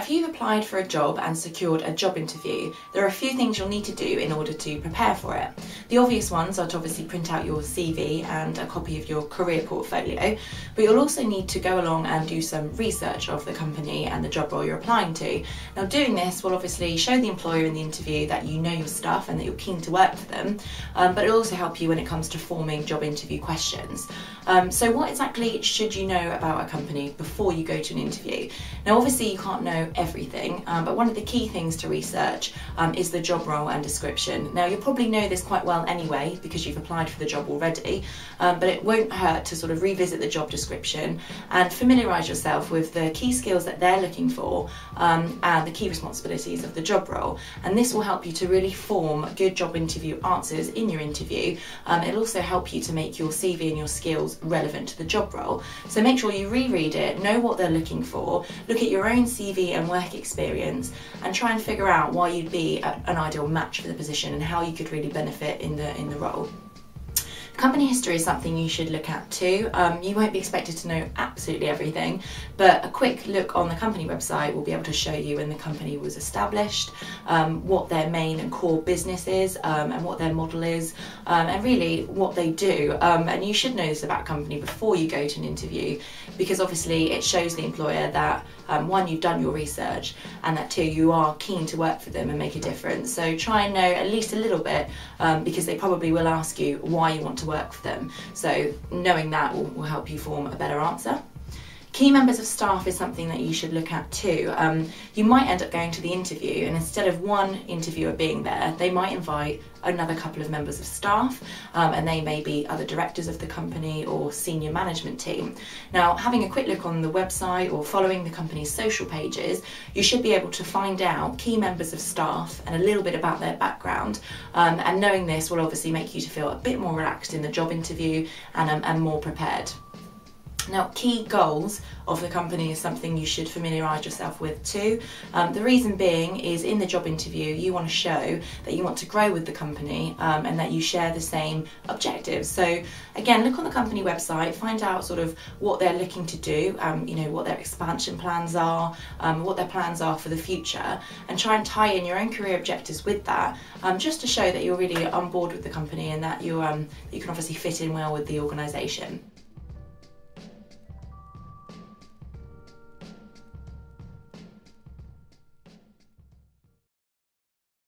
if you've applied for a job and secured a job interview, there are a few things you'll need to do in order to prepare for it. The obvious ones are to obviously print out your CV and a copy of your career portfolio, but you'll also need to go along and do some research of the company and the job role you're applying to. Now, doing this will obviously show the employer in the interview that you know your stuff and that you're keen to work for them, but it'll also help you when it comes to forming job interview questions. So what exactly should you know about a company before you go to an interview? Now, obviously you can't know everything, but one of the key things to research is the job role and description. Now, you'll probably know this quite well anyway because you've applied for the job already, but it won't hurt to sort of revisit the job description and familiarise yourself with the key skills that they're looking for and the key responsibilities of the job role. And this will help you to really form good job interview answers in your interview. It'll also help you to make your CV and your skills relevant to the job role. So make sure you reread it, know what they're looking for, look at your own CV and work experience, and try and figure out why you'd be an ideal match for the position and how you could really benefit in the role. Company history is something you should look at too. You won't be expected to know absolutely everything, but a quick look on the company website will be able to show you when the company was established, what their main and core business is, and what their model is, and really what they do. And you should know this about a company before you go to an interview, because obviously it shows the employer that one, you've done your research, and that two, you are keen to work for them and make a difference. So try and know at least a little bit, because they probably will ask you why you want to work for them. So knowing that will help you form a better answer. Key members of staff is something that you should look at too. You might end up going to the interview, and instead of one interviewer being there, they might invite another couple of members of staff, and they may be other directors of the company or senior management team. Now, having a quick look on the website or following the company's social pages, you should be able to find out key members of staff and a little bit about their background, and knowing this will obviously make you to feel a bit more relaxed in the job interview and more prepared. Now, key goals of the company is something you should familiarise yourself with too. The reason being is in the job interview you want to show that you want to grow with the company and that you share the same objectives. So again, look on the company website, find out sort of what they're looking to do, you know, what their expansion plans are, what their plans are for the future, and try and tie in your own career objectives with that, just to show that you're really on board with the company and that you can obviously fit in well with the organisation.